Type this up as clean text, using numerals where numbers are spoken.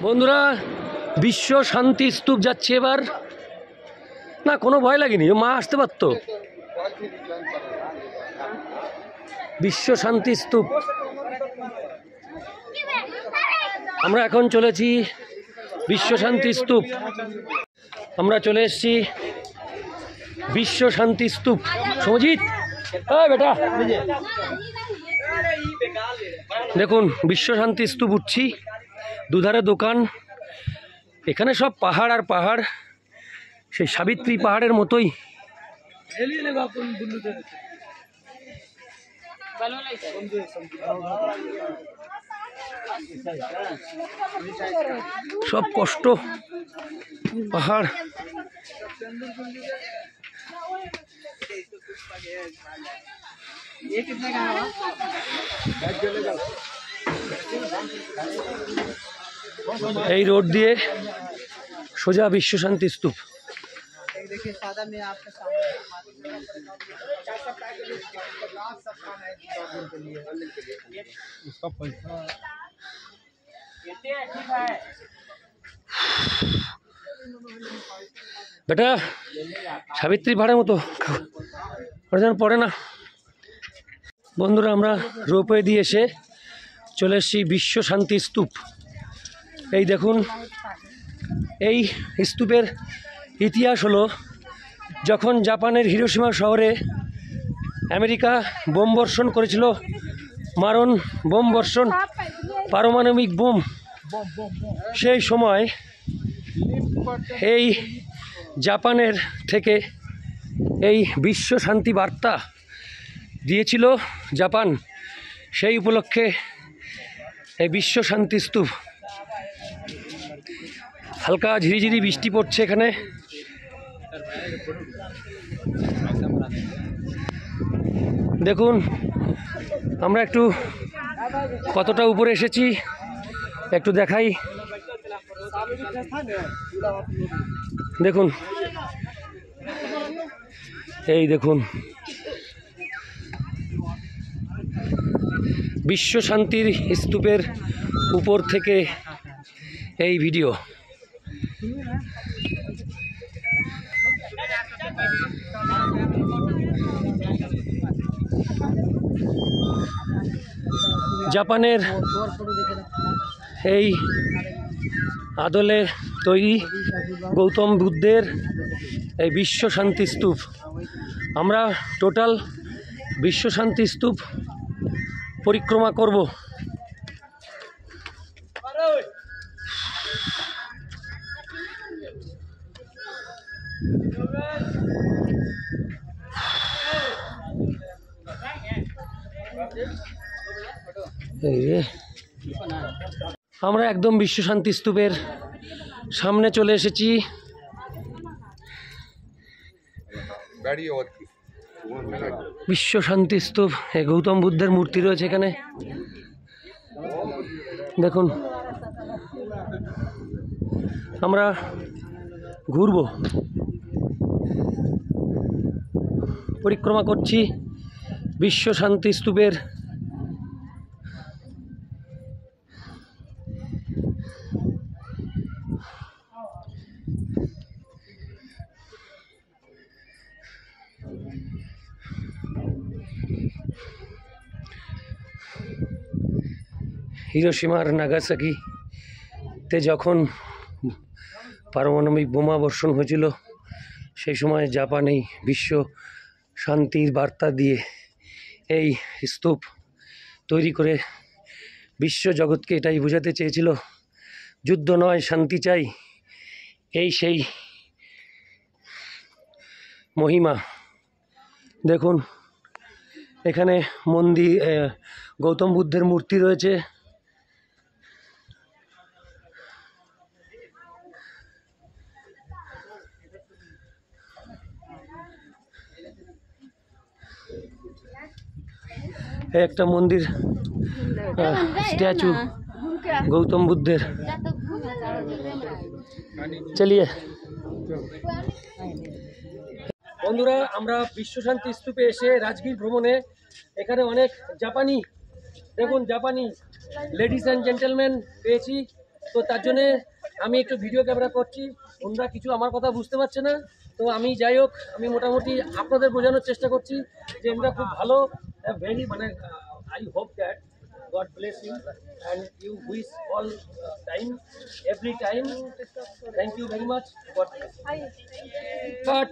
বন্ধুরা বিশ্ব শান্তি স্তূপ যাচ্ছে এবার। না কোনো ভয় লাগেনি, মা আসতে পারতো। বিশ্ব শান্তি স্তূপ আমরা এখন চলেছি বিশ্ব শান্তি স্তূপ। আমরা চলে এসেছি বিশ্ব শান্তি স্তূপ। সমজিৎ বেটা দেখুন বিশ্ব শান্তি স্তূপ উঠছি, দুধারে দোকান, এখানে সব পাহাড় আর পাহাড়, সেই সাবিত্রী পাহাড়ের মতোই। সব কষ্ট পাহাড়। এই রোড দিয়ে সোজা বিশ্ব শান্তি স্তূপ। বেটা সাবিত্রী পাহাড়ের মতো যেন পড়ে না। বন্ধুরা আমরা রোপওয়ে দিয়ে এসে চলে এসেছি বিশ্ব শান্তি স্তূপ। এই দেখুন, এই স্তূপের ইতিহাস হলো, যখন জাপানের হিরোশিমা শহরে আমেরিকা বোম বর্ষণ করেছিল, মারণ বোম বর্ষণ, পারমাণবিক বোম, সেই সময় এই জাপানের থেকে এই বিশ্ব শান্তি বার্তা দিয়েছিল জাপান। সেই উপলক্ষে এই বিশ্ব শান্তি স্তূপ। হালকা ঝিরিঝিরি বৃষ্টি পড়ছে এখানে। দেখুন আমরা একটু কতটা উপরে এসেছি একটু দেখাই। দেখুন এই দেখুন বিশ্ব শান্তির স্তূপের উপর থেকে এই ভিডিও। জাপানের এই আদলে তৈরি গৌতম বুদ্ধের এই বিশ্ব শান্তি স্তূপ। আমরা টোটাল বিশ্ব শান্তি স্তূপ পরিক্রমা করব। আমরা একদম বিশ্ব শান্তি স্তূপের সামনে চলে এসেছি। বিশ্ব শান্তি স্তূপ, এই গৌতম বুদ্ধের মূর্তি রয়েছে এখানে। দেখুন আমরা ঘুরবো, পরিক্রমা করছি বিশ্ব শান্তি স্তূপের। হিরোশিমা আর নাগাসাকিতে যখন পারমাণবিক বোমা বর্ষণ হয়েছিল, সেই সময় জাপান এই বিশ্ব শান্তির বার্তা দিয়ে এই স্তূপ তৈরি করে বিশ্ব জগৎকে এটাই বোঝাতে চেয়েছিল, যুদ্ধ নয় শান্তি চাই। এই সেই মহিমা। দেখুন এখানে মন্দির, গৌতম বুদ্ধের মূর্তি রয়েছে। একটা মন্দির, স্ট্যাচু গৌতম বুদ্ধের। চলিয়ে বন্ধুরা আমরা বিশ্ব শান্তি স্তূপে এসে রাজগীর ভ্রমণে, এখানে অনেক জাপানি, দেখুন জাপানি লেডিস অ্যান্ড জেন্টেলম্যান পেয়েছি। তো তার জন্যে আমি একটু ভিডিও ক্যামেরা করছি, ওনারা কিছু আমার কথা বুঝতে পারছে না। তো আমি যাই হোক, আমি মোটামুটি আপনাদের বোঝানোর চেষ্টা করছি যে এনারা খুব ভালো, ভেরি মানে I hope that God bless you and you wish all time, every time. Thank you very much. God bless. Cut.